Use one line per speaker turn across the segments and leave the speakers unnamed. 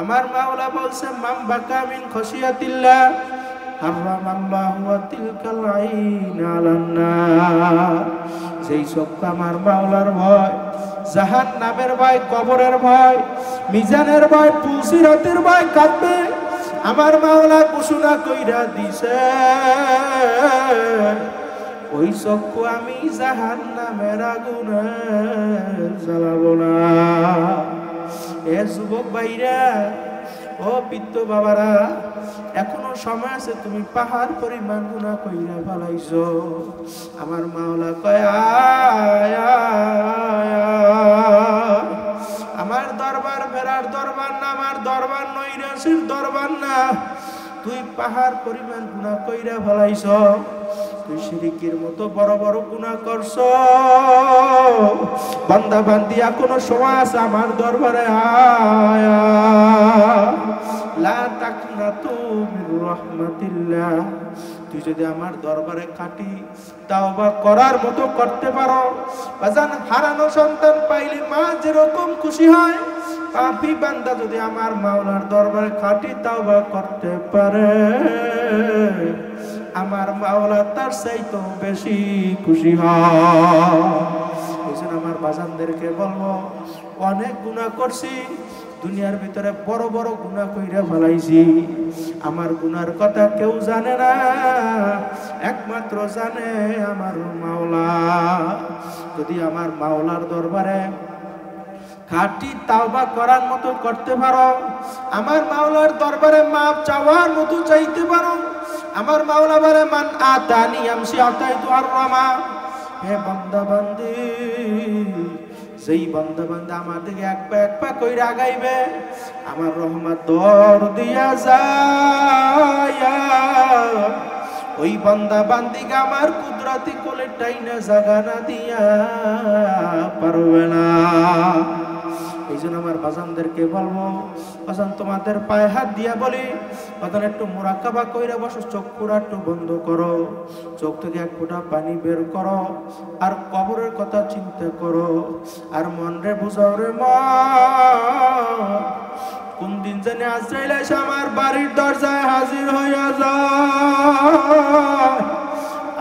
আমার মাওলা বলছে মান বাকা মিন খশিয়াতিল্লাহ হারামাল্লাহু ওয়া তিলকাল আইন আলান নার। যেই চক্ষু আমার মাওলার ভয়, জাহান্নামের ভয়, কবরের ভয়, মিজানের ভয়, পুলসিরাতের ভয় কাঁদবে, আমার মাওলা ঘোষণা কইরা দিছে ওই চক্ষু আমি জাহান্নামের আগুনে জ্বালাবো না। এ যুবক ভাইরা, ও বৃদ্ধ বাবারা, এখনো সময় আছে, তুমি পাহাড় পরিমাণ গুনাহ কইরা ফেলাইছো। আমার মাওলা কয় আয় আয় আয়। আমার দরবার ফেরার দরবার না, আমার দরবার নৈরাশির দরবার না। তুই পাহাড় পরিমাণ গুনাহ কইরা ফেলাইছ, তুই শিরকের মতো বড় বড় গুনাহ করছ। বান্দা বান্দি এখনো সময় আছে, আমার দরবারে আয় লা তাকনাতু মির রাহমাতিল্লাহ। তুই যদি আমার দরবারে খাঁটি তাওবা করার মতো করতে পারো, বাজান হারানো সন্তান পাইলে মা যেরকম খুশি হয়, পাপী বান্দা যদি আমার মাওলার দরবারে খাঁটি তাওবা করতে পারে, আমার মাওলা তার চাইতে বেশি খুশি হয়। এজন্য আমার বাজানদেরকে বলবো, অনেক গুনাহ করছি, দুনিয়ার ভিতরে বড় বড় গুনাহ কইরা ফেলাইছি। আমার গুনার কথা কেউ জানে না, একমাত্র জানে আমার মাওলা। যদি আমার মাওলার দরবারে খাঁটি তাওবা করার মতো করতে পারো, আমার মাওলার দরবারে মাপ চাওয়ার মতো চাইতে পারো, আমার মাওলা বলে মান আতানি আমসি আতাইতু আর-রামা। হে বান্দা বান্দি, যেই বান্দা বান্দা আমার দিকে এক পা কইরা আগাইবে, আমার রহমত দর দিয়া যায়, ওই বান্দা বান্দিকে আমার কুদরতি কোলে টাইনা জাগানা দিয়া পারবে না। এই জন্য আমার বাজানদেরকে বলবো, বাজান তোমাদের পায়ে হাত দিয়া বলি, বাজান একটু মুরাকাবা কইরা বসো, চোখ পুরা একটু বন্ধ করো, চোখ থেকে এক ফোঁটা পানি বের করো, আর কবরের কথা চিন্তা করো, আর মন রে বুঝাও রে মন, কোন দিন জানি আজরাইল এসে আমার বাড়ির দরজায় হাজির হইয়া যায়।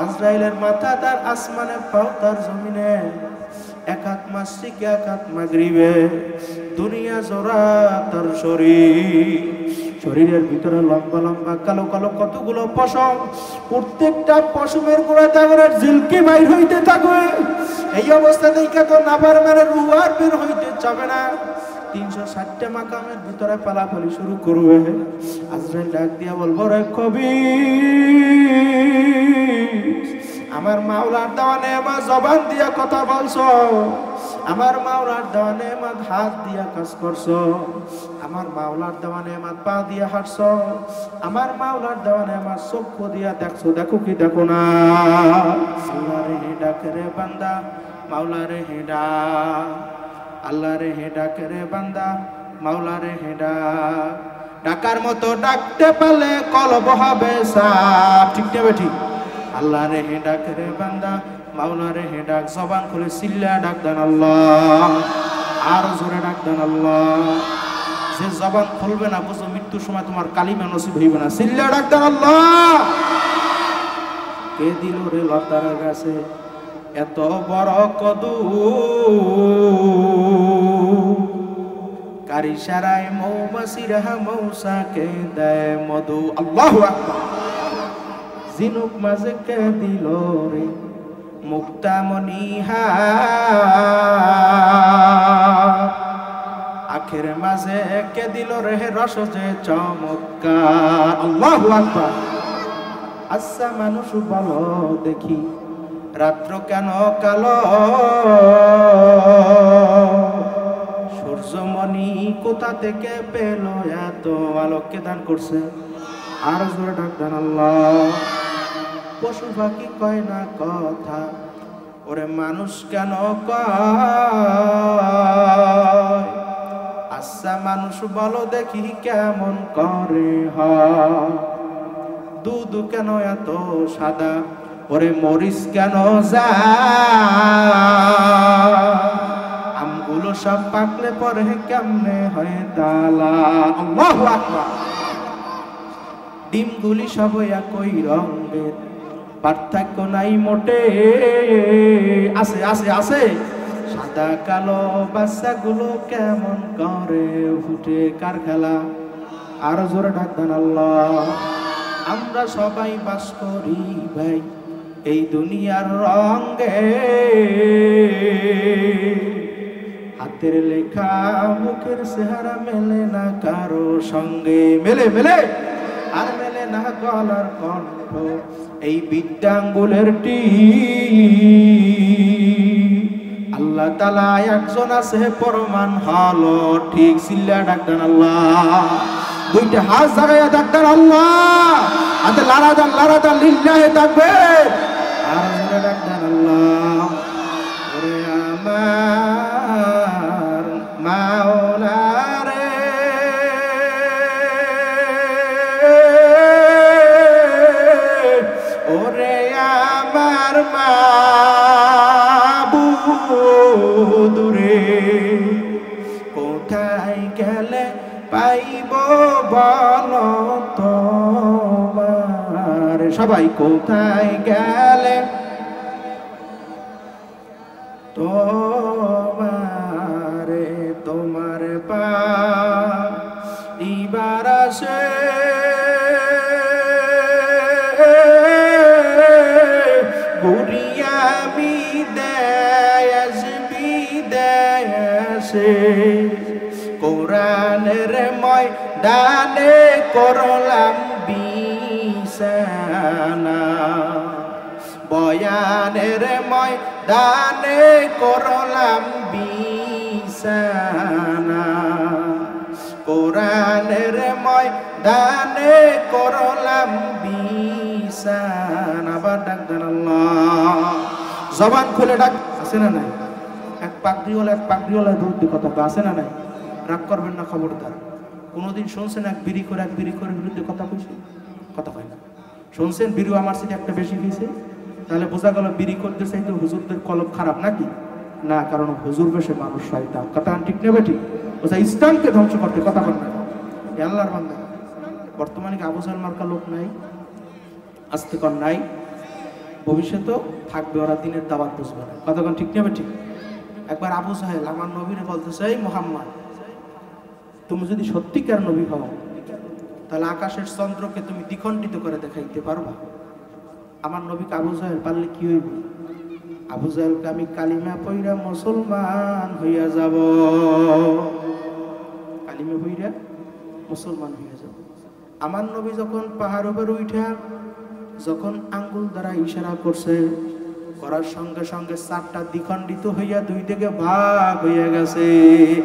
আজরাইলের মাথা তার আসমানে, পাও তার জমিনে, এক হাত মাসিকে এক হাত মাগরিবে, দুনিয়া জোড়া তার শরীর, শরীরের ভিতরে লম্বা লম্বা কালো কালো কতগুলো পশম, প্রত্যেকটা পশমের গোড়া তাগরের ঝিলকি বাইর হইতে থাকবে। এই অবস্থা দেখে তো নাবার মেরে রুহ আর বের হইতে চাবে না। 360টা মাকামের ভিতরে পালাপালি শুরু করবে। আজরাইল ডাক দিয়া বলবো, রে কবির, আমার মাওলার দেওয়া নেয়ামত জবান দিয়া কথা বলছো, আমার মাওলার দেওয়া নেয়ামত হাত দিয়া কাজ করছো, আমার মাওলার দেওয়া নেয়ামত পা দিয়া হাঁটছো, আমার মাওলার দেওয়া নেয়ামত চক্ষু দিয়া দেখছো, দেখো কি দেখো না? আল্লাহ রে ডাক রে বান্দা, মাওলা রে হেডা, আল্লাহ রে ডাক রে বান্দা, মাওলা রে হেডা। ডাকার মতো ডাকতে পারলে কলব হবে সাফ, ঠিক না বেঠিক? আল্লাহ রে ডাক রে বান্দা, মাওলা রে ডাক, জবান খুলে চিল্লা ডাক দেন আল্লাহ, আর জোরে ডাক দেন আল্লাহ। যে জবান খুলবে না, বুঝো মৃত্যুর সময় তোমার কালিমা নসিব হইবে না। চিল্লা ডাক দেন আল্লাহ। কে দিল রে লতার গাছে এত বড় কদু, কারি সারায় মৌমাছিরা মৌসাকে দেয় মধু। আল্লাহু আকবার। জিনুক মাঝে কে দিল রে মুক্তামণিহা, আখের মাঝে কে দিল রে রস যে চমৎকার। আল্লাহু আকবার। আচ্ছা মানুষ বলো দেখি, রাত্র কেন কালো, সূর্যমণি কোথা থেকে পেল এত আলোকে দান করছে? আর জোরে ডাক দেন আল্লাহ। পশু পাখি কয় না কথা, ওরে মানুষ কেন কয়? আচ্ছা মানুষ বলো দেখি কেমন করে হয়? দুধ কেন এত সাদা, ওরে মরিচ কেন যায়? ওগুলো সব পাকলে পরে কেমনে হয় তালা। আল্লাহু আকবার। ডিমগুলি সব একই রঙের, পার্থক্য নাই মোটে। আছে আছে আছে। সাদা কালো বাচ্চাগুলো কেমন করে ফুটে, কার খেলা? আরো জোরে ডাক দেন আল্লাহ। আমরা সবাই বাস করি ভাই এই দুনিয়ার রঙে, হাতের লেখা মুখের চেহারা মেলে না কারো সঙ্গে। মেলে মেলে আর মেলে না গলার কণ্ঠ, এই বিদ্যাঙ্গুলের টি। আল্লাহ তাআলা একজন আছে প্রমাণ হলো ঠিক। চিল্লা ডাকতেন আল্লাহ। দুইটা হাত জাগাইয়া ডাকতেন আল্লাহ। হাতে লারা দান লিল্লাহি তাকবীর। আর জোরে ডাকতেন আল্লাহ। ওরে আমার মাওলা রে, ওরে আমার মাবুদ রে, কোথায় গেলে পাইব বলো তোমার। সবাই কোথায় গেলে তোমারে, তোমার পাইবার আসে গুড়িয়া বিদেশে। কোরআনের ময়দানে করলাম বিছানা, বয়ানের ময়দানে করলাম বিছানা। কোরআনের ময়দানে করলাম বিছানা। আবার ডাক দেন আল্লাহ। জবান খুলে ডাক। আছে না নাই? এক পাগড়িওয়ালা বিরুদ্ধে কথা আছে না নাই? রাগ করবেন না, খবরদার। কোনোদিন শুনছেন এক বিড়ি করে বিরুদ্ধে কথা কইছে? কথা কয় না। শুনছেন বিড়ি আমার সাথে একটা বেশি গেছে? তাহলে বোঝা গেল বিড়ি করতে চাইতে হুজুরদের কলম খারাপ নাকি? না, কারণ হুজুর বেশে মানুষ শয়তান। কথা ঠিক নেবে ঠিক? ওটা ইসলামকে ধ্বংস করতে কথা বল না। আল্লাহর বান্দা, বর্তমানে কি আবু জাহেল মার্কা লোক নাই? আজকে কর নাই, ভবিষ্যতেও থাকবে। ওরা দিনের দাওয়াত বুঝবে না। কথা ঠিক নেবে ঠিক? একবার আবু জাহেল আমার নবীরে বলতেছে, এই মুহাম্মদ, তুমি যদি সত্যিকার নবী হও তাহলে আকাশের চন্দ্রকে তুমি দ্বিখণ্ডিত করে দেখাইতে পারবা? আমার নবীকে আবু জাহেল পারলে কি হইব? আবু জাহেলকে আমি কালিমা পইরা মুসলমান হইয়া যাব। কালিমা পইরা মুসলমান হইয়া যাব। আমার নবী যখন পাহাড় উপরে উঠা যখন আঙ্গুল দ্বারা ইশারা করছে, করার সঙ্গে সঙ্গে চারটা দ্বিখণ্ডিত হইয়া দুই দিকে ভাগ হইয়া গেছে।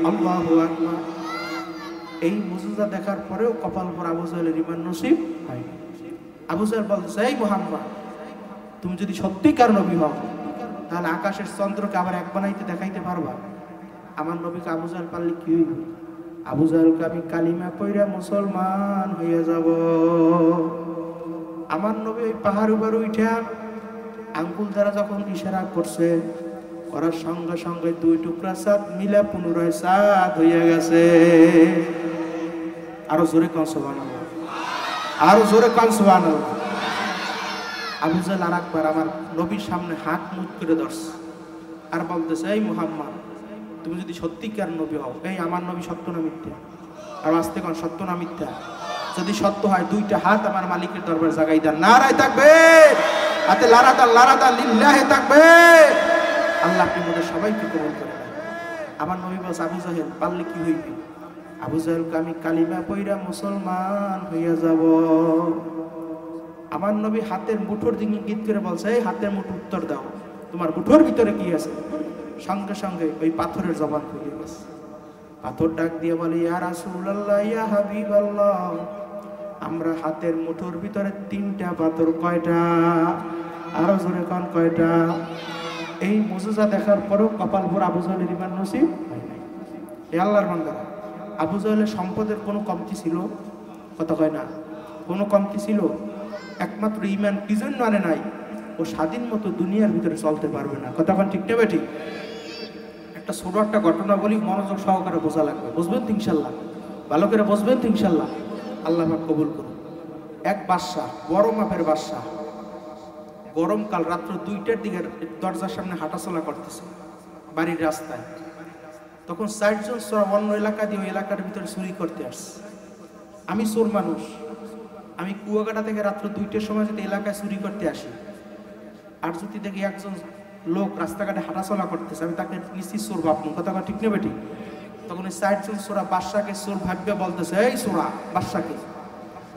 আল্লাহু আকবার। এই মুজিজা দেখার পরেও কপাল পর আবু জাহেলের ঈমান নসিব হয়। আবু জাহেল বলতেছে, এই মুহাম্মদ, তুমি যদি সত্যিকার নবী হও তাহলে আকাশের চন্দ্রকে আবার এক বানাইতে দেখাইতে পারবা? আমার নবীকে আবু জাহেল পারলে কি হইব? আবু জাহেলকে আমি কালিমা পইরা মুসলমান হইয়া যাব। আমার নবী ওই পাহাড় উপর উঠা আঙ্গুল দ্বারা যখন ইশারা করছে, করার সঙ্গে সঙ্গে দুই টুকরা চাঁদ মিলে পুনরায় চাঁদ হইয়া গেছে। আরো জোরে কান সুবহানাল্লাহ, আরো জোরে কান সুবহানাল্লাহ। আবু জাহেল আর একবার আমার নবীর সামনে হাত মুখ করে ধরছে আর বলতেছে, এই মুহাম্মদ, তুমি যদি সত্যিকার নবী হও, এই আমার নবী সত্য না মিথ্যা? আর আসতে কোন সত্য না মিথ্যা? যদি সত্য হয় দুইটা হাত আমার মালিকের দরবারে জাগাই দেন। নারায়ে তাকবীর। হাতে লারাদা লিল্লাহি তাকবীর। আল্লাহ আপনি আমাদের সবাইকে কবুল করে নেন। আমার নবী বলছে, আবু জাহেল পারলে কি হইবে? আবু জাহেলকে আমি কালিমা পইরা মুসলমান হইয়া যাব। আমার নবী হাতের মুঠোর দিকে ইঙ্গিত করে বলছে, এই হাতের মুঠো উত্তর দাও, তোমার মুঠোর ভিতরে কি আছে? সঙ্গে সঙ্গে ওই পাথরের জবান খুলে গেছে। পাথর ডাক দিয়ে বলে, ইয়া রাসূলুল্লাহ, ইয়া হাবিবাল্লাহ, আমরা হাতের মুঠোর ভিতরে তিনটা পাথর। কয়টা? আরো জোরে কোন কয়টা? এই মুজিজা দেখার পরেও কপাল ভরে আবু জাহেলের ঈমান নসিব হয় নাই। এই আল্লাহর বান্দারা, আবু জাহেলের সম্পদের কোনো কমতি ছিল? কথা কয় না, কোনো কমতি ছিল? একমাত্র ঈমান কি জন্য আনে নাই? ও স্বাধীন মতো দুনিয়ার ভিতরে চলতে পারবে না। কথা কোন ঠিক নেবে ঠিক? একটা ছোট একটা ঘটনা বলি, মনোযোগ সহকারে বোঝা লাগবে, বুঝবেন তো ইনশাল্লাহ? ভালো করে বুঝবেন তো ইনশাল্লাহ? আল্লাহ পাক কবুল করুন। এক বাদশা, বড় মাপের বাদশা, গরমকাল, রাত্র 2টার দিকে দরজার সামনে হাঁটাচলা করতেছে বাড়ির রাস্তায়। তখন 4জন চোর অন্য এলাকা দিয়ে ওই এলাকার ভিতরে চুরি করতে আসছে। আমি চোর মানুষ, আমি কুয়াকাটা থেকে রাত্র 2টার সময় যদি এলাকায় চুরি করতে আসি, আর যদি দেখি একজন লোক রাস্তাঘাটে হাঁটাচলা করতেছে, আমি তাকে নিশ্চিত চোর ভাববো। কথা ঠিক নেবে ঠিক? তখন এই 4জন চোরা বাদশাকে চোর ভাববে, বলতেছে, এই চোরা বাদশাকে,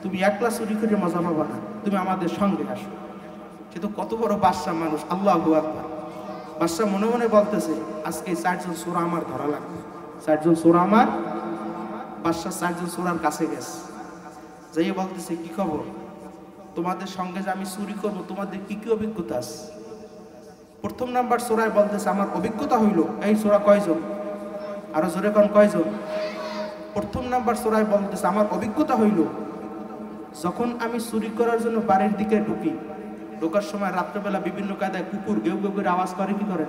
তুমি একলা চুরি করে মজা পাবা না, তুমি আমাদের সঙ্গে আসো। সে তো কত বড় বাদশা মানুষ, আল্লাহু আকবার। বাদশা মনে মনে বলতেছে, আজকে 4জন চোরা আমার ধরা লাগবে, 4জন চোরা আমার। বাদশা 4জন চোরার কাছে গেছে, যাইয়ে বলতেছে, কি খবর, তোমাদের সঙ্গে যে আমি চুরি করবো, তোমাদের কি কি অভিজ্ঞতা আছে? প্রথম নাম্বার চোরাই বলতেছে, আমার অভিজ্ঞতা হইল। এই চোরা কয়জন? আরো জোরে কোন কয়জন? প্রথম নাম্বার চোরাই বলতেছে, আমার অভিজ্ঞতা হইল, যখন আমি চুরি করার জন্য বাড়ির দিকে ঢুকি, ঢোকার সময় রাত্রেবেলা বিভিন্ন কায়দায় কুকুর গেউ গেউ করে আওয়াজ করে, কি করে?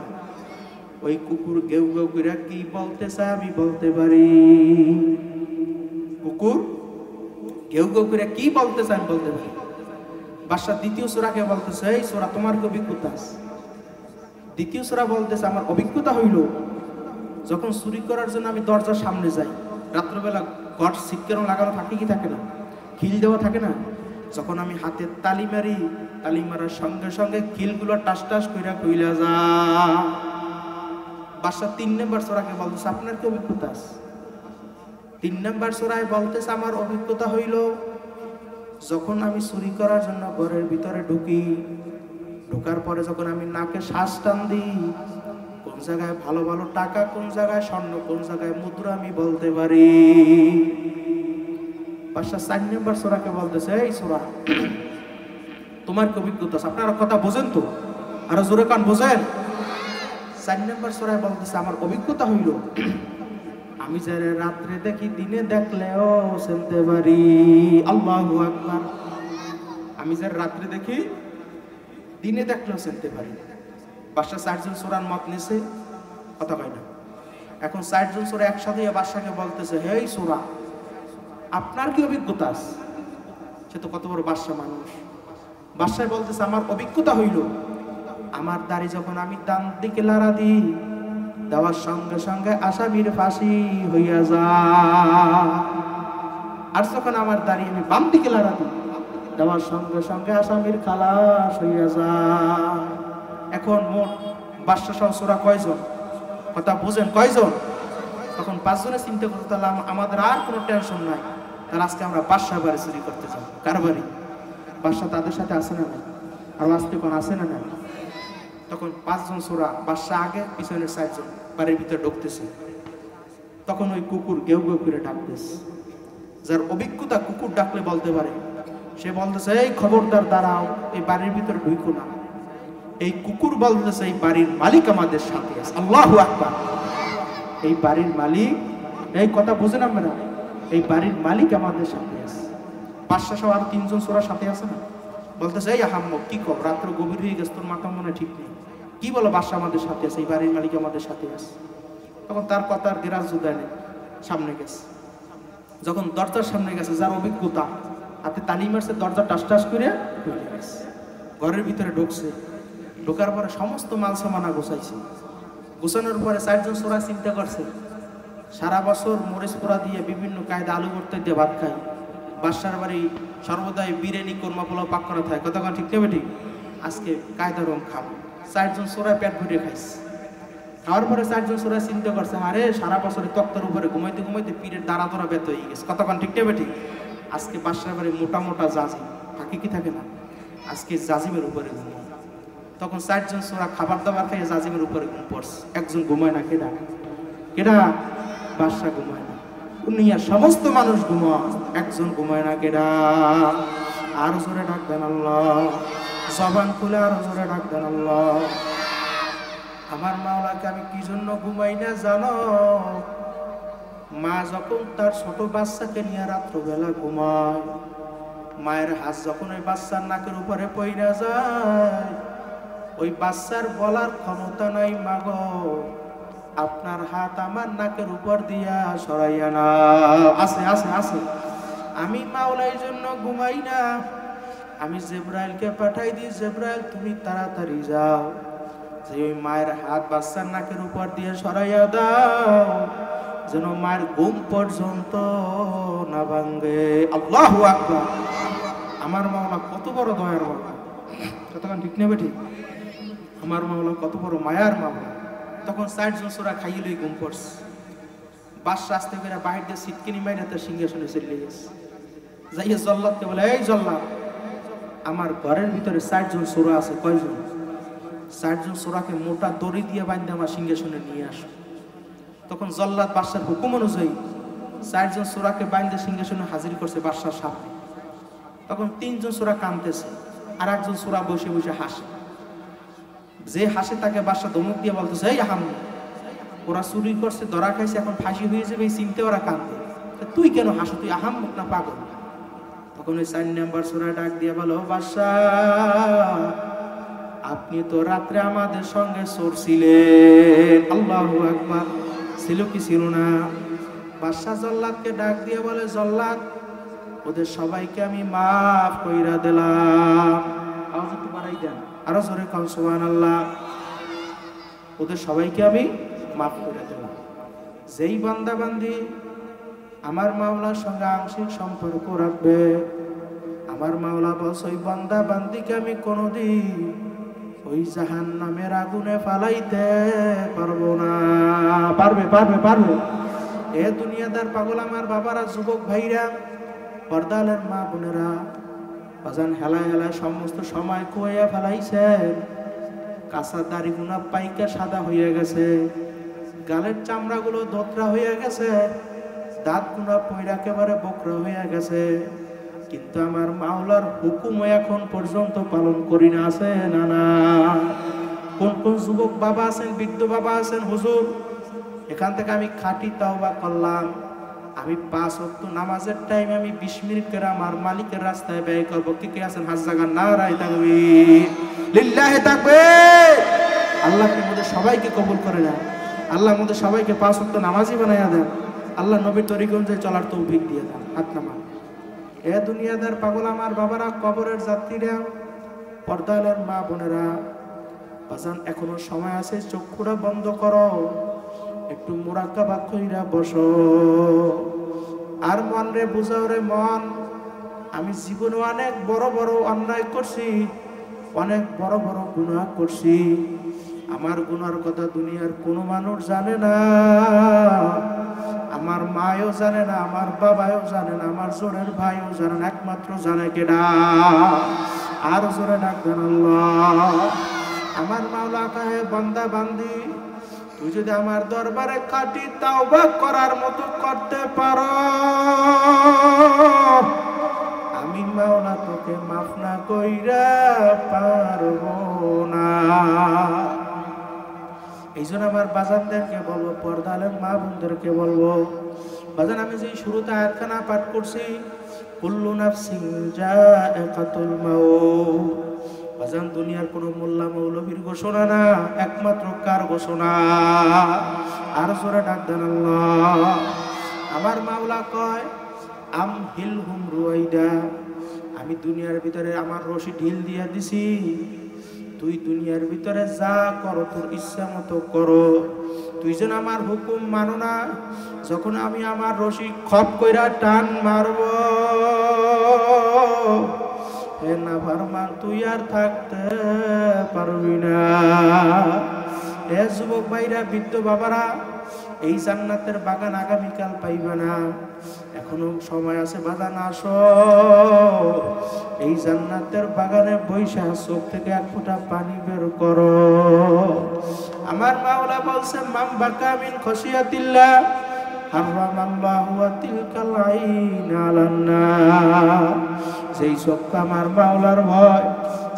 ওই কুকুর গেউ গেউ করে কি বলতে চায় আমি বলতে পারি। কুকুর গেউ গেউ করে কি বলতে চায় আমি বলতে পারি। বাদশা দ্বিতীয় চোরাকে বলতেছে, এই চোরা তোমার কি অভিজ্ঞতা আছে? দ্বিতীয় চোরা বলতেছে, আমার অভিজ্ঞতা হইল, যখন চুরি করার জন্য আমি দরজার সামনে যাই, রাত্রবেলা ঘর সিটকেরও লাগানো থাকে কি থাকে না, খিল দেওয়া থাকে না, যখন আমি হাতে তালি মারি, তালি মারার সঙ্গে সঙ্গে খিলগুলো টাস টাস কইরা কইলা যা। বাদশা 3 নাম্বার চোরাকে বলতেছে, আপনার কি অভিজ্ঞতা আছে? 3 নাম্বার চোরাই বলতেছে, আমার অভিজ্ঞতা হইল, যখন আমি চুরি করার জন্য ঘরের ভিতরে ঢুকি, ঢোকার পরে যখন আমি নাকে শ্বাস টান দিই, কোন জায়গায় ভালো ভালো টাকা, কোন জায়গায় স্বর্ণ, কোন জায়গায় মুদ্রা আমি বলতে পারি। বাদশা 4 নাম্বার চোরাকে বলতেছে, এই চোরা তোমার কি অভিজ্ঞতা আছে? আপনারা কথা বোঝেন তো? আরো জোরে কান বোঝেন? 4 নাম্বার চোরাই বলতেছে, আমার অভিজ্ঞতা হইল, আমি যারা রাত্রে দেখি দিনে দেখলেও চিনতে পারি। আল্লাহু আকবার। আমি যারা রাত্রে দেখি দিনে দেখলেও চিনতে পারি। বাদশা 4জন চোরার মত নিছে, কথা কয় না। এখন 4জন চোরা একসাথে বাদশাকে বলতেছে, হেই চোরা, আপনার কি অভিজ্ঞতা আছে? সে তো কত বড় বাদশা মানুষ। বাদশা বলতেছে, আমার অভিজ্ঞতা হইল, আমার দাড়ি যখন আমি ডান দিকে লাড়া দিই, দেওয়ার সঙ্গে সঙ্গে আসামির ফাঁসি হইয়া যায়। আর যখন আমার দাড়ি আমি বাম দিকে লাড়া দিই, দেওয়ার সঙ্গে সঙ্গে আসামির খালাস হইয়া যায়। এখন মোট বাদশা সহ চোরা কয়জন? কথা বুঝেন, কয়জন? তখন 5 জনে চিন্তা করতে, তাহলে আমাদের আর কোনো টেনশন নাই, তাহলে আজকে আমরা বাদশা বাড়ি চুরি করতে যাব। কার বাড়ি? বাদশা তাদের সাথে আছে না নাই? আর আজকে কোন আছে না নাই? তখন 5 জন চোরা, বাদশা আগে, পিছনের 4 জন বাড়ির ভিতরে ঢুকতেছে। তখন ওই কুকুর গেউ গেউ করে ডাকতেছে। যার অভিজ্ঞতা কুকুর ডাকলে বলতে পারে, সে বলতেছে, এই খবরদার দাঁড়াও, এই বাড়ির ভিতরে ঢুকো না। এই কুকুর বলতেছে, এই বাড়ির মালিক আমাদের সাথে আছে। আল্লাহু আকবার। এই বাড়ির মালিক, এই কথা বুঝেন আপনারা, এই বাড়ির মালিক আমাদের সাথে আছে। বাদশা সহ আর 3 জন চোরা সাথে আছে না, বলতেছে, এই আহাম্মক কি কর, রাত্র গভীর হয়ে গেছে, তোর মাথা মনে ঠিক নেই, কি বলো বাদশা আমাদের সাথে আছে, এই বাড়ির মালিক আমাদের সাথে আছে। তখন তার কথার গ্রাহ্য দেয় না, সামনে গেছে। যখন দরজার সামনে গেছে, যার অভিজ্ঞতা, হাতে তালি মারছে, দরজা টাস টাস করে খুলে গেছে। ঘরের ভিতরে ঢুকছে, ঢোকার পরে সমস্ত মাল সামানা গোছাইছে। গোছানোর পরে 4 জন চোরা চিন্তা করছে, সারা বছর মরিচ পোড়া দিয়ে বিভিন্ন কায়দা আলু ভর্তা দিয়ে ভাত খাই, বাদশার বাড়ি সর্বদাই বিরিয়ানি, কোরমা, পোলাও পাক করা থাকে, কথা ঠিক নেবে ঠিক, আজকে কায়দা রং খাবো। 4 জন চোরা পেট ভরে খাইছে। খাওয়ার পরে 4 জন চোরা চিন্তা করছে, আরে সারা বছরে তক্তার উপরে ঘুমাইতে ঘুমাইতে পীরের দাঁড়া ধরা ব্যথ হয়ে গেছে, কতক্ষণ ঠিক নেবে ঠিক, আজকে বাদশার বাড়ি মোটা মোটা জাজিম থাকে কি থাকে না, আজকে জাজিমের উপরে ঘুমায়। তখন 4 জন চোরা খাবার দাবার খাইয়ে জাজিমের উপরে ঘুম পড়ছে। একজন ঘুমায় না, কেডা? কেডা? বাদশা ঘুমায় না, দুনিয়ার সমস্ত মানুষ ঘুমায়, একজন ঘুমায় না, কেডা? আরো জোরে ডাক দেন আল্লাহ, জবান খুলে আরো জোরে ডাক দেন আল্লাহ। আমার মাওলাকে আমি কি জন্য ঘুমাই না জানো? মা যখন তার ছোট বাচ্চাকে নিয়ে রাত্রবেলা ঘুমায়, মায়ের হাত যখন ওই বাচ্চার নাকের উপরে পইরা যায়, ওই বাচ্চার বলার ক্ষমতা নাই, মাগো আপনার হাত আমার নাকের উপর দিয়া সরাইয়া না। আছে আছে আছে। আমি মাওলা এই জন্য ঘুমাই না, আমি জিবরাইলকে পাঠাই দিই, জিবরাইল তুমি তাড়াতাড়ি যাও, যে ওই মায়ের হাত বাচ্চার নাকের উপর দিয়ে সরাইয়া দাও, যেন মায়ের ঘুম পর্যন্ত না ভাঙে। আল্লাহু আকবার। আমার মাওলা কত বড় দয়ার মাওলা, কতক্ষণ ঠিক নেবে ঠিক। আমার মাওলা কত বড় মায়ার মাওলা। তখন 4 জন সূরা খাইলেই ঘুম পড়ছে। বাদশা আসতে করে বাহির দিয়ে সিটকিনি মাইরা তার সিংহাসনে চলে গেছে। যাইয়া জল্লাদকে বলে, এই জল্লাদ, আমার ঘরের ভিতরে 4 জন সূরা আছে। কয়জন? 4 জন সূরাকে মোটা দড়ি দিয়ে বাঁধে আমার সিংহাসনে নিয়ে আসো। তখন জল্লাদ বাদশার হুকুম অনুযায়ী 4 জন সূরাকে বাঁধে সিংহাসনে হাজির করছে বাদশার সামনে। তখন 3 জন সূরা কাঁদতেছে, আর একজন সূরা বসে বসে হাসে। যে হাসে তাকে বাদশা ধমক দিয়ে বলতেছে, এই আহাম, ওরা চুরি করছে, ধরা খাইছে, এখন ফাঁসি হয়ে যাবে, এই চিনতে ওরা কাঁদে, তুই কেন হাসো? তুই আহাম না পাগল? তখন ওই 4 নম্বর সূরা ডাক দিয়ে বলো, বাদশা, আপনি তো রাত্রে আমাদের সঙ্গে চোর ছিলেন। আল্লাহু আকবার। ছিল কি ছিল না? বাদশা জল্লাদকে ডাক দিয়ে বলে, জল্লাদ, ওদের সবাইকে আমি মাফ কইরা দিলাম। আওয়াজ একটু বাড়াই দেন, আরো জোরে কম সুবহানাল্লাহ। ওদের সবাইকে আমি মাফ করে দিলাম। যেই বান্দা বান্দি আমার মাওলার সঙ্গে আংশিক সম্পর্ক রাখবে, আমার মাওলা বলছে ওই বান্দা বান্দিকে আমি কোনোদিন ওই জাহান্নামের আগুনে ফালাইতে পারবো না। পারবে পারবে পারবে। এ দুনিয়াদার পাগল আমার বাবারা, যুবক ভাইরা, পর্দালের মা বোনেরা, বাজান হেলায় হেলায় সমস্ত সময় কুয়াইয়া ফেলাইছেন। কাঁচা দাড়ি গুনা পাইকা সাদা হয়ে গেছে, গালের চামড়াগুলো দোতরা হয়ে গেছে, দাঁত গুনা পয়রা একেবারে বকরা হয়ে গেছে, কিন্তু আমার মাওলার হুকুম এখন পর্যন্ত পালন করি না। আছে না? না। কোন কোন যুবক বাবা আছেন, বৃদ্ধ বাবা আছেন, হুজুর এখান থেকে আমি খাঁটি তাওবা করলাম, আমি 5 ওয়াক্ত নামাজের টাইম আমি 20 মিনিট করে আমার মালিকের রাস্তায় ব্যয় করবো। কে কে আছেন? হাত জাগান, নারায়ে তাকবীর, লিল্লাহি তাকবীর। আল্লাহ আমাদের সবাইকে কবুল করে নেন। আল্লাহ আমাদের সবাইকে 5 ওয়াক্ত নামাজি বানাইয়া দেন। আল্লাহ নবীর তরিকা অনুযায়ী চলার তৌফিক দিয়ে দেন। হাত নামান। এ দুনিয়াদার পাগল আমার বাবারা, কবরের যাত্রীরা, পর্দালের মা বোনেরা, বাজান এখনো সময় আছে, চক্ষুরা বন্ধ করো, একটু মুরাকাবা কইরা বসো, আর মন রে বুঝাও রে মন, আমি জীবনে অনেক বড় বড় অন্যায় করছি, অনেক বড় বড় গুনাহ করছি। আমার গুনার কথা দুনিয়ার কোনো মানুষ জানে না, আমার মায়ও জানে না, আমার বাবাও জানে না, আমার জোরের ভাইও জানে না, একমাত্র জানে কেডা? আর জোরে ডাকবেন আল্লাহ। আমার মাওলা কাহে, বান্দা বান্দি, তুই যদি আমার দরবারে খাঁটি তাওবা করার মতো করতে পারো, আমি মাওলা তোকে মাফ না কইরা পারবো না। এই জন্য আমার বাজানদেরকে বলবো, পর্দালের মা বোনদেরকে বলবো, বাজান আমি যে শুরুতে আয়াতখানা পাঠ করছি, কুল্লু নাফসিন যায়কাতুল মাউত, বাজান দুনিয়ার কোনো মোল্লা মৌলবীর ঘোষণা না, একমাত্র কার ঘোষণা? আর জোরে ডাক দেন আল্লাহ। আমার মাওলা কয়, আম হিল হুম রুয়াইদা, আমি দুনিয়ার ভিতরে আমার রশি ঢিল দিয়া দিছি, তুই দুনিয়ার ভিতরে যা করো তোর ইচ্ছা মতো করো, তুই যেন আমার হুকুম মানো না। যখন আমি আমার রশি খপ কইরা টান মারব, হে না ফারমান, তুই আর থাকতে পারবি না। হে যুবক ভাইরা, বৃদ্ধ বাবারা, এই জান্নাতের বাগান আগামীকাল পাইবে না, এখনো সময় আছে, বাগান আসো, এই জান্নাতের বাগানে বৈশা চোখ থেকে এক ফোঁটা পানি বের করো। আমার মাওলা বলছে, মান বাকা মিন খশিয়াতিল্লাহ হারামাল্লাহু তিলকাল আইন আলান নার, যেই চক্ষু আমার মাওলার ভয়,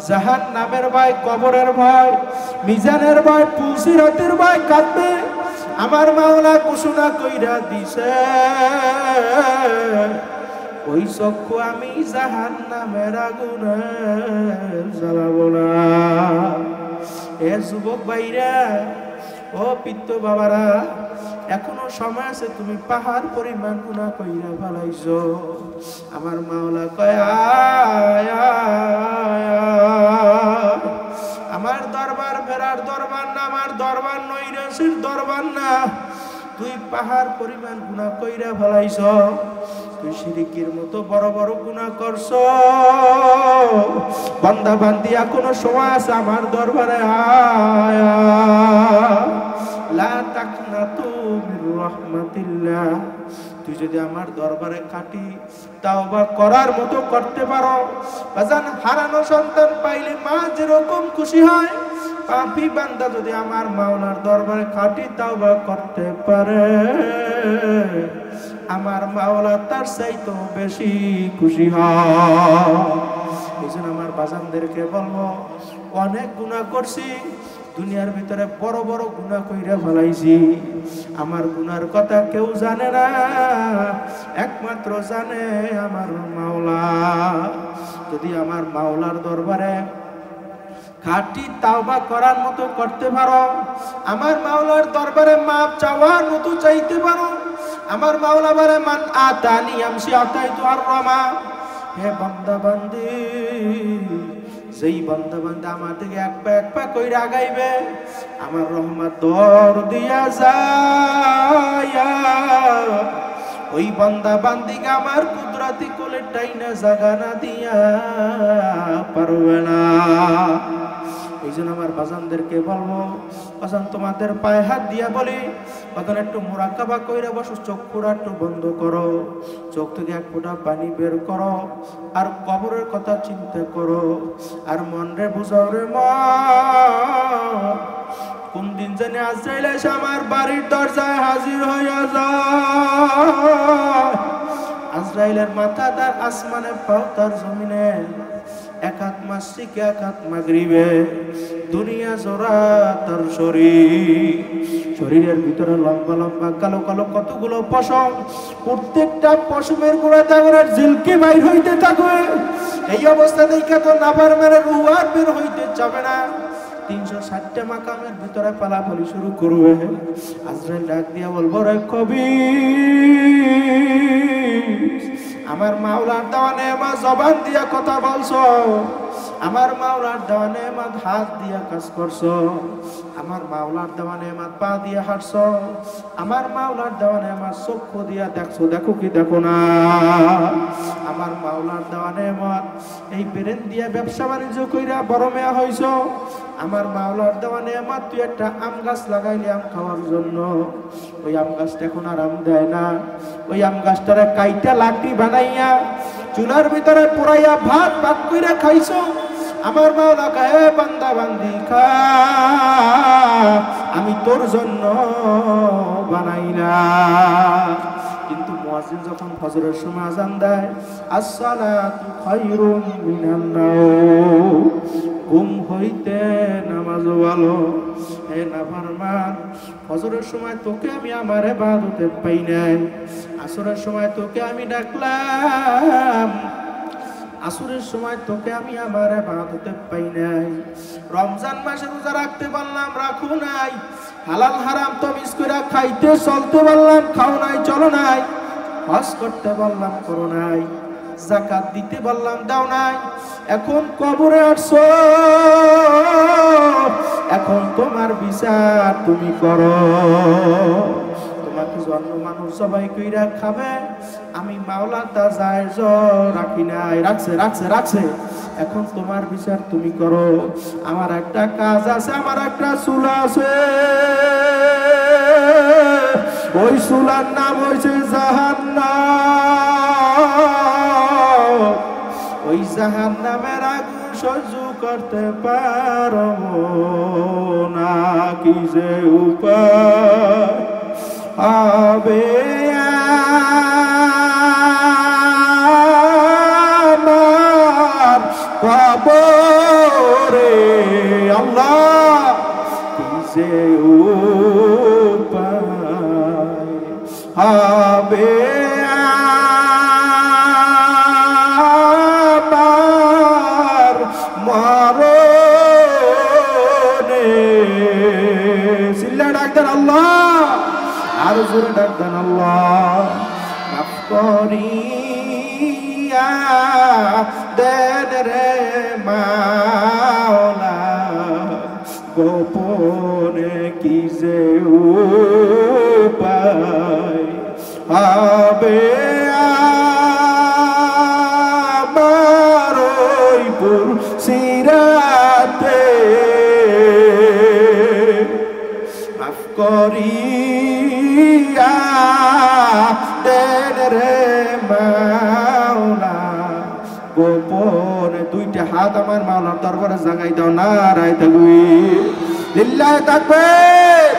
জাহান্নামের ভয়, কবরের ভয়, মিজানের ভয়, পুলসিরাতের ভয় কাঁদবে, আমার মাওলা ঘোষণা কইরা দিছে, ওই চক্ষু আমি জাহান্নামের আগুনে জ্বালাবো না। এ যুবক ভাইরা, ও পিত্ত বাবারা, এখনো সময় আছে, তুমি পাহাড় পরিমাণ গুনাহ কইরা ফেলাইছো। আমার মাওলা কয় আয় আয় আয়। আমার দরবার ফেরার দরবার না, আমার দরবার নৈরাশের দরবার না। তুই পাহাড় পরিমাণ গুনাহ কইরা ফেলাইছো, তুই শিরকের মতো বড় বড় গুনাহ করছো। বান্দা বান্দি এখনো সময় আছে, আমার দরবারে আয় আয়। লা তাকনাতু মির রাহমাতিল্লাহ। তুই যদি আমার দরবারে খাঁটি তাওবা করার মতো করতে পারো, বাজান হারানো সন্তান পাইলে মা যেরকম খুশি হয়, পাপী বান্দা যদি আমার মাওলার দরবারে খাঁটি তাওবা করতে পারে, আমার মাওলা তার চাইতেও বেশি খুশি হয়। এই জন্য আমার বাজানদেরকে বলবো, অনেক গুনাহ করছি, দুনিয়ার ভিতরে বড় বড় গুনাহ কইরা ফেলাইছি। আমার গুনার কথা কেউ জানে না, একমাত্র জানে আমার মাওলা। যদি আমার মাওলার দরবারে খাঁটি তাওবা করার মতো করতে পারো, আমার মাওলার দরবারে মাপ চাওয়ার মতো চাইতে পারো, আমার মাওলা বলে মান আতানি আমসি আতাইতু আর-রামা। হে বান্দা বান্দি, যেই বান্দা বান্দা আমার দিকে এক পা কইরা আগাইবে, আমার রহমত দর দিয়া যায়, ওই বান্দা বান্দিকে আমার কুদরতি কোলে টাইনা জাগানা দিয়া পারবে না। এই জন্য আমার বাজানদেরকে বলবো, বাজান তোমাদের পায়ে হাত দিয়া বলি, বাজান একটু মুরাকাবা কইরা বসো, চোখ পুরা একটু বন্ধ করো, চোখ থেকে এক ফোঁটা পানি বের করো, আর কবরের কথা চিন্তা করো, আর মন রে বুঝাও রে মন, কোন দিন জানি আজরাইল এসে আমার বাড়ির দরজায় হাজির হইয়া যায়। আজরাইলের মাথা তার আসমানে, পাও তার জমিনে, এক হাত মাসিকে এক হাত মাগরিবে, দুনিয়া জোড়া তার শরীরের ভিতরে লম্বা লম্বা কালো কালো কতগুলো পশম, প্রত্যেকটা পশমের গোড়া তাগরের ঝিলকে বাইর হইতে থাকবে। এই অবস্থা দেখে তো নাবার মেরে রুহ আর বের হইতে যাবে না। 360টা মাকামের ভিতরে পালাপালি শুরু করবে। আজরাইল ডাক দিয়া বলবো, রে কবি, আমার মাওলার দেওয়া নেয়ামত জবান দিয়া কথা বলছো, আমার মাওলার দেওয়া নেয়ামত হাত দিয়া কাজ করছো, আমার মাওলার দেওয়া নেয়ামত পা দিয়া হাঁটছো, আমার মাওলার দেওয়া নেয়ামত চক্ষু দিয়া দেখছো, দেখো কি দেখো না, আমার মাওলার দেওয়া নেয়ামত এই ব্রেন দিয়া ব্যবসা বাণিজ্য কইরা বড় মেয়া হইছো, আমার মাওলার দেওয়া নেয়ামত তুই একটা আম গাছ লাগাইলি আম খাওয়ার জন্য, ওই আম গাছটা এখন আর আম দেয় না, ওই আম গাছটারে কাইটা লাকড়ি বানাইয়া চুলার ভিতরে পুরাইয়া ভাত ভাত কইরা খাইছো। আমার মাওলা কয়, বান্দা বান্দি খা, আমি তোর জন্য বানাইলাম। কিন্তু মুয়াজ্জিন যখন ফজরের সময় আযান দেয়, আসসালাতু খায়রুম মিনান নাওম, ঘুম হইতে নামাজ ভালো। হে নাফরমান, ফজরের সময় তোকে আমি আমার ইবাদতে পাই নাই, আসরের সময় তোকে আমি ডাকলাম, আসরের সময় তোকে আমি আমার ইবাদতে পাই নাই, রমজান মাসে রোজা রাখতে বললাম রাখো নাই, হালাল হারাম তমিজ করে খাইতে চলতে বললাম খাও নাই চলো নাই, হজ করতে বললাম করো নাই, যাকাত দিতে বললাম দাও নাই, এখন কবরে আসছো, এখন তোমার বিচার তুমি করো। তোমাকে জন্ম মানুষ সবাই কইরা খাবে, আমি মাওলা তা জায়েজ রাখি নাই, রাখছে রাখছে রাখছে, এখন তোমার বিচার তুমি করো। আমার একটা কাজ আছে, আমার একটা চুলা আছে, ওই চুলার নাম হয়েছে জাহান্নাম, ওই জাহান্নামের আগুন সহ্য করতে পারবো না, কি যে উপায় হবে আমার কবরে, আল্লাহ কি যে উপায় হবে আমার মরণে। চিল্লা ডাক জোরে ডাক দেন আল্লাহ। মাফ করিয়া দেন রে মাওলা, গোপনে কি যে উপায় হবে আমার ওই পুরসিরাতে। মাফ করিয়া দেন রে মাওলা, গোপনে দুইটা হাত আমার মাওলার দরবারে জাগাই দাও। নারায়ে তাকবীর, লিল্লাহি তাকবীর।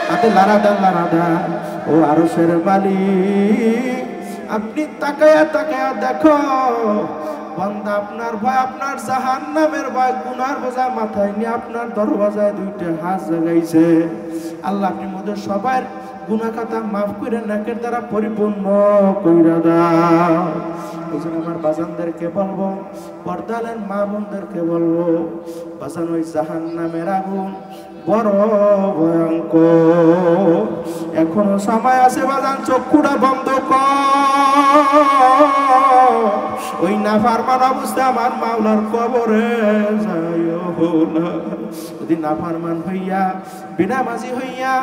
হাতে লারা দান, লারা দান। ও আরশের মালিক, আপনি তাকায়া তাকায়া দেখো বান্দা আপনার ভয়, আপনার জাহান্নামের ভয়, গুনার বোঝা মাথায় নিয়ে আপনার দরওয়াজায় দুইটা হাত জাগাইছে। আল্লাহ আপনি মোদের সবার গুনাহ খাতা মাফ করে নেকের দ্বারা পরিপূর্ণ কইরা দাও। এইজন্য আমার বাজানদেরকে বলবো, পর্দালের মা বোনদেরকে বলবো, বাজান ওই জাহান্নামের আগুন বড় ভয়ঙ্কর। এখনো সময় আছে বাজান, চক্ষুটা বন্ধ কর। ওই নাফরমান অবস্থা আমার মাওলার কবরে যাইও না। যদি নাফরমান হইয়া বিনামাজি হইয়া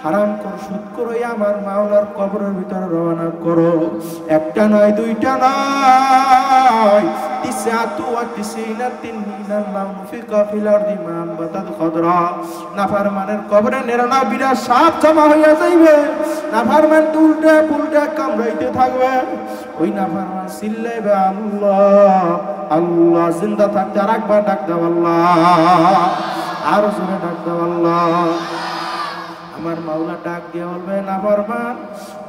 হারাম কর সুদ করো আমার মাওলার কবরের ভিতরে রওনা করো। একটা নয়, দুইটা নয়, তিসআতু ওয়া তিসঈনা তিনমিনাল মানফিকা ফিল আরদি মাম বাতাদ খদরা। নাফরমানের কবরে নেরানা বিরাট সাপ জমা হইয়া যাইবে। নাফরমান উল্টা পুল্টা কামড়াইতে থাকবে। ওই নাফরমান চিল্লাইবে আল্লাহ আল্লাহ। জিন্দা থাকতে আর একবার ডাক দাও আল্লাহ, আর জোরে ডাক দাও আল্লাহ। আমার মাওলা ডাক দিয়ে বলবে, নাফরমান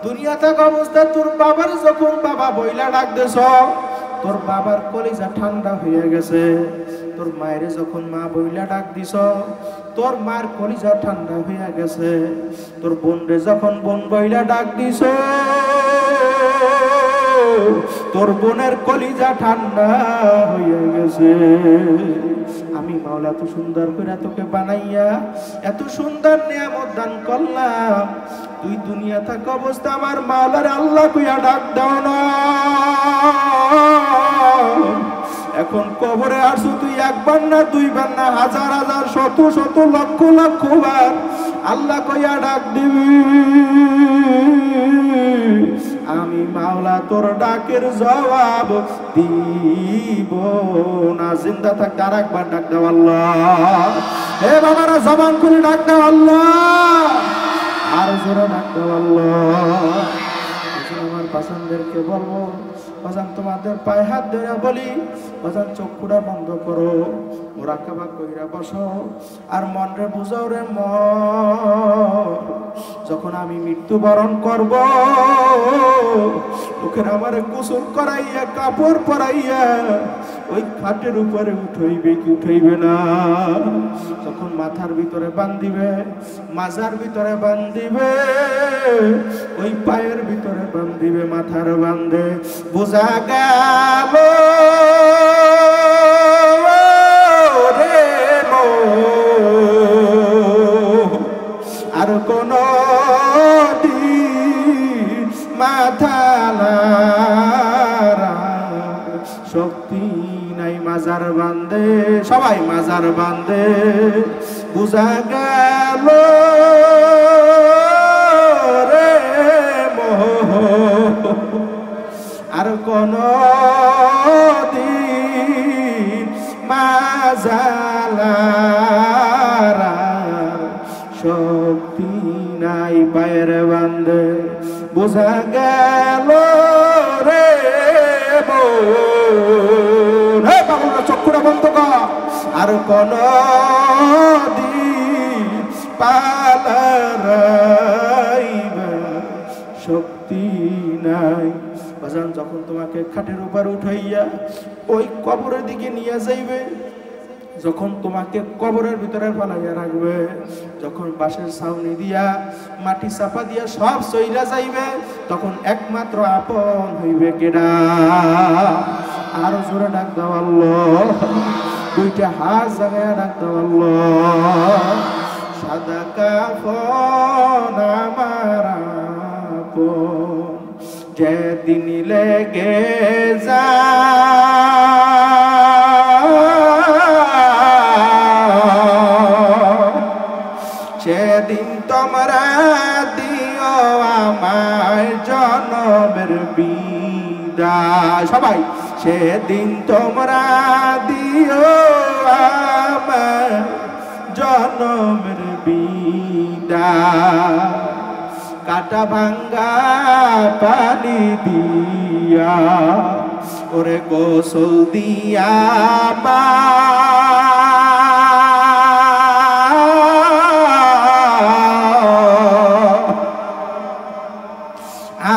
দুনিয়া থাকা অবস্থা তোর বাবার যখন বাবা বইলা ডাক দেছ, তোর বাবার কলিজা ঠান্ডা হয়ে গেছে। তোর মায়ের যখন মা বইলা ডাক দিছ, তোর মার কলিজা ঠান্ডা হয়ে গেছে। তোর বোনরে যখন বোন বইলা ডাক দিছ, তোর বোনের কলিজা ঠান্ডা হয়ে গেছে। আমি মাওলা এত সুন্দর করে তোকে বানাইয়া এত সুন্দর নিয়ামত দান করলাম, তুই দুনিয়া থাকা অবস্থা আমার মাওলার আল্লাহ কইয়া ডাক দাও না। এখন কবরে আসু তুই একবার না, দুইবার না, হাজার হাজার শত শত লক্ষ লক্ষ বার আল্লাহ কইয়া ডাক দিবি। আমি মাওলা তোর ডাকের জবাব দিব না। জিন্দা থাকতে আর একবার ডাক দাও আল্লাহ। হে বাবারা জবান খুলে ডাক দাও আল্লাহ, আর জোরে ডাক দাও আল্লাহ। আমার বাসানদেরকে বলবো, বাজান তোমাদের পায়ে হাত ধরে বলি, বাজান চক্ষুটা বন্ধ করো, মুরাকাবা কইরা বসো, আর মনরে বুঝাও রে মন, যখন আমি মৃত্যুবরণ করব, লোকের আমারে গোসল করাইয়া কাপড় পরাইয়া ওই খাটের উপরে উঠাইবে কি উঠাইবে না? যখন মাথার ভিতরে বান্ধিবে, মাজার ভিতরে বান্ধিবে, ওই পায়ের ভিতরে বান্ধিবে, মাথার বান্ধে, বোঝা গেল রে আর কোন মাথা শক্তি নাই। মাজার বান্ধে, সবাই মাজার বান্ধে, বুঝা গেল রে আর কোন দিন মাজালারা শক্তি নাই। পায়ের বান্ধে বোঝা গেল রে হে বাবুরা চক্ষুটা বন্ধ কর। আর কোন দিন পালারাইবা শক্তি নাই। বাজান যখন তোমাকে খাটের উপর উঠাইয়া ওই কবরের দিকে নিয়ে যাইবে, যখন তোমাকে কবরের ভিতরে ফালাইয়া রাখবে, যখন বাঁশের ছাউনি দিয়া মাটি চাপা দিয়া সব সইরা যাইবে, তখন একমাত্র আপন হইবে কেডা? আরো জোরে ডাক দাও আল্লাহ, দুইটা হাত জাগায়া ডাক দাও আল্লাহ। সাদা কাফন আমার আপন যেদিন লেগে যা সেদিন তোমরা দিও আমায় জনমের বিদায় সবাই সেদিন তোমরা দিও আমায় জনমের বিদায় কাটা ভাঙ্গা পানি দিয়া ওরে গোসল দিয়া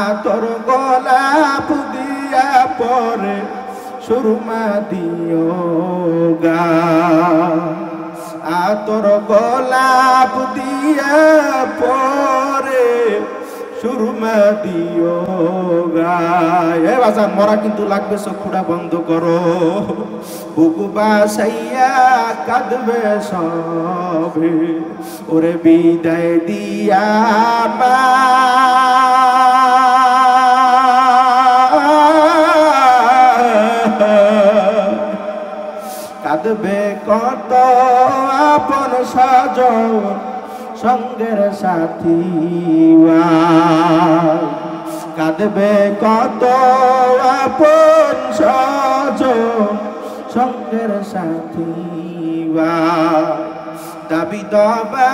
আতর গোলাপ দিয়া পরে সুরমা দিও গা আতর গোলাপ দিয়া পরে সুরমা দিও গায়ে বাজান মরা কিন্তু লাগবে চক্ষুটা বন্ধ করো বুকু বাসাইয়া কাঁদবে সবে ওরে বিদায় দিয়া মা কাঁদবে কত আপন সাজন সঙ্গের সাথী কাঁদবে কত আপন সাজন সঙ্গের সাথী দাবি দবা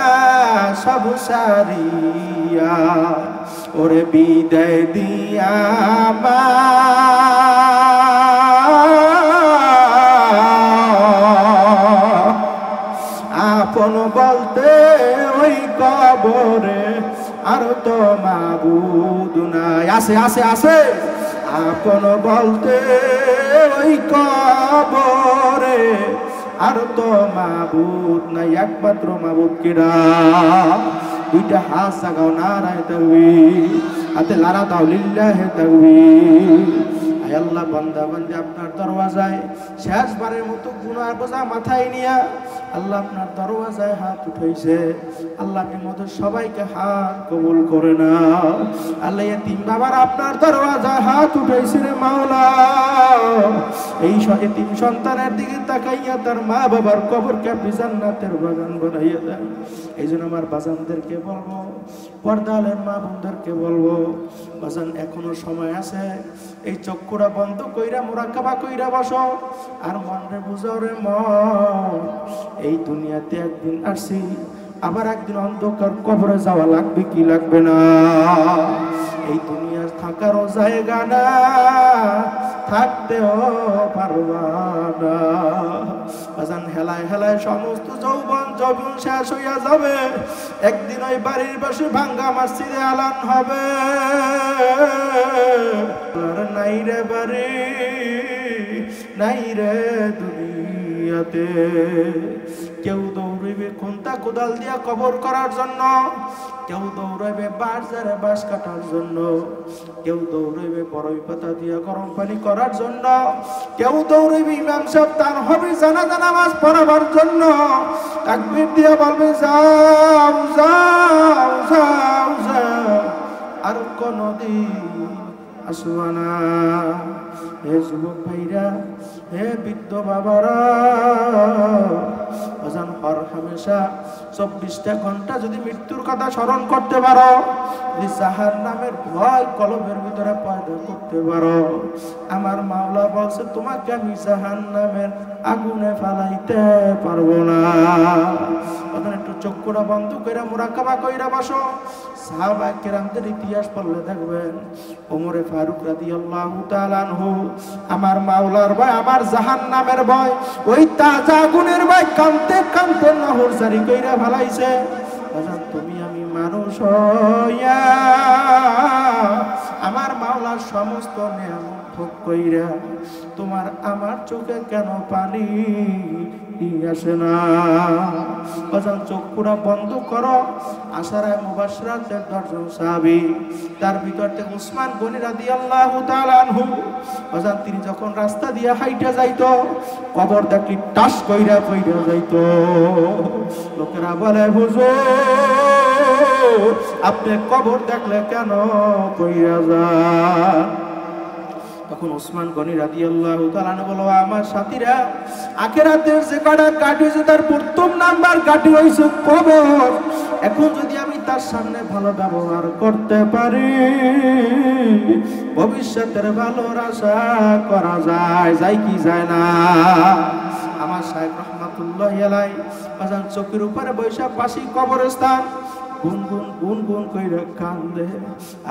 সব সারিয়া ওরে বিদায় দিয়া মা আপন বলতে ওই কবরে আর তো মাবুদ নাই আছে আছে আছে আপন বলতে ওই কবরে আর তো মাবুদ নাই একমাত্র মাবুদ কিরা দুইটা হাত জাগাও নারায়ে তাকবীর হাতে লারা দাও লিল্লাহি তাকবীর আয় আল্লাহ বান্দা বান্দী আপনার দরওয়াজায় শেষবারের মতো গুনার বোঝা মাথায় নিয়া আল্লাহ আপনার দরওয়াজায় হাত উঠাইছে আল্লাহ আপনি মতো সবাইকে হাত কবুল করে না আল্লাহ এতিম বাবার আপনার দরওয়াজায় হাত উঠাইছে রে মাওলা এই এতিম সন্তানের দিকে তাকাইয়া তার মা বাবার কবরকে আপনি জান্নাতের বাগান বানাইয়া দেন এই জন্য আমার বাজানদেরকে বলবো পর্দালের মা বোনদেরকে বলবো বাজান এখনো সময় আছে এই চক্ষুরা বন্ধ কইরা মুরাকাবা কইরা বসো আর মনরে বুঝাও রে মন এই দুনিয়াতে একদিন আসি আবার একদিন অন্ধকার কবরে যাওয়া লাগবে কি লাগবে না এই দুনিয়ার থাকারও জায়গা না থাকতেও পারবা না বাজান হেলায় হেলায় সমস্ত যৌবন শেষ হইয়া যাবে একদিন ওই বাড়ির পাশে ভাঙ্গা মসজিদে আলান হবে নাই রে বাড়ি নাই রে দুনিয়াতে কেউ দৌড়বে কোনটা কোদাল দিয়া কবর করার জন্য কেউ দৌড়াইবে বাজারে বাঁশ কাটার জন্য কেউ দৌড়াইবে বড়ই পাতা দিয়া গরম পানি করার জন্য কেউ দৌড়াইবে ইমাম সাহেব তার হবে জানাজা নামাজ পড়াবার জন্য তাকবীর দিয়া বলবে যাও যাও যাও যাও আর কোনদিন আসবা না হে যুবক ভাইরা হে বৃদ্ধ বাবারা বাজান হর হামেশা 24টা ঘন্টা যদি মৃত্যুর কথা স্মরণ করতে পারো যদি জাহান্নামের ভয় কলবের ভিতরে পয়দা করতে পারো আমার মাওলা বলছে তোমাকে আমি জাহান্নামের আগুনে ফালাইতে পারবো না তখন একটু চক্ষুটা বন্ধ কইরা মুরাকাবা কইরা বসো সাহাবায়ে কেরামদের ইতিহাস পড়লে দেখবেন ওমরে ফারুক রাদিয়াল্লাহু তাআলা আনহু আমার মাওলার ভয় আমার জাহান্নামের ভয় ওই তাজা আগুনের ভয় কাঁদতে কাঁদতে নহর জারি কইরা ফেলাইছে বাজান তুমি আমি মানুষ হইয়া আমার মাওলার সমস্ত নিয়ামত ভোগ কইরা তোমার আমার চোখে কেন পানি আসে না বাজান চোখটা বন্ধ করো আশারায়ে মুবাশশিরাতের 10 জন সাহাবী তার ভিতর থেকে উসমান গনি রাদিয়াল্লাহু তাআলা আনহু বাজান তিনি যখন রাস্তা দিয়ে হাইটা যাইতো কবর দেখি টাস কইরা পইরা যাইতো লোকেরা বলে হুজুর আপনি কবর দেখলে কেন কইরা যান? তখন ওসমান গনি রাদিয়াল্লাহু তাআলা বলল, আমার সাথীরা, আখিরাতের যে কটা কাটি হয়েছে তার প্রথম নাম্বার কাটি হয়েছে কবর। এখন যদি আমি তার সামনে ভালো ব্যবহার করতে পারি, ভবিষ্যতের ভালোর আশা করা যায়, যায় কি যায় না? আমার শাইখ রহমাতুল্লাহি আলাইহি বাজান চোখের উপরে বৈশা পাশে কবরস্থান, গুনগুন গুনগুন কইরা কান্দে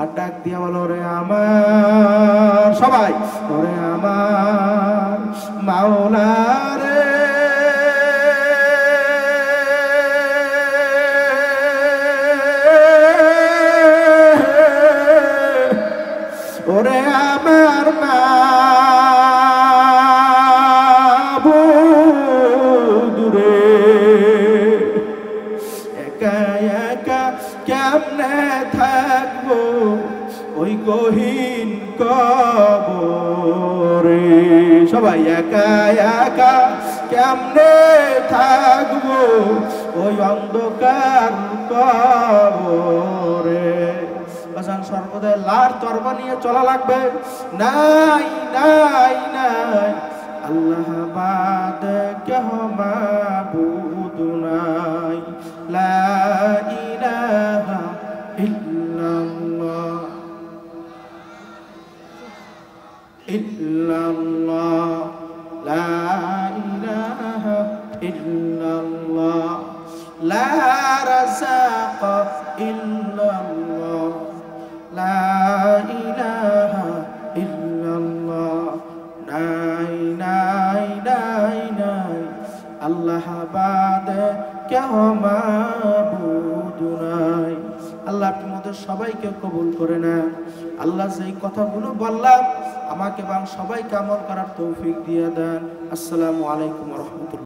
আর ডাক দিয়া বলো, রে আমার সবাই, ওরে আমার মাওলা রে, ওরে আমার মাবুদ রে, একা একা কেমনে থাকবো ওই গহীন কবরে? সবাই, একা একা কেমনে থাকবো ওই অন্ধকার কবরে? সর্বদাই লার তরবা নিয়ে চলা লাগবে। নাই নাই নাই, আল্লাহ বাদ কেহ মাবুদ নাই, লা ইলাহা ইল্লাল্লাহ ইল্লাল্লাহ, লা ইলাহা ইল্লাল্লাহ, লা রাযাকা ইল্লাল্লাহ, লা ইলাহা ইল্লাল্লাহ, নাই নাই নাই নাই, আল্লাহ বাদে কেহ মাবুদ নাই। আল্লাহ আপনি আমাদের সবাইকে কবুল করে নেন। আল্লাহ যেই কথাগুলো বললাম আমাকে এবং সবাইকে আমল করার তৌফিক দিয়ে দেন। আসসালামু আলাইকুম ওয়া রাহমাতুল্লাহ।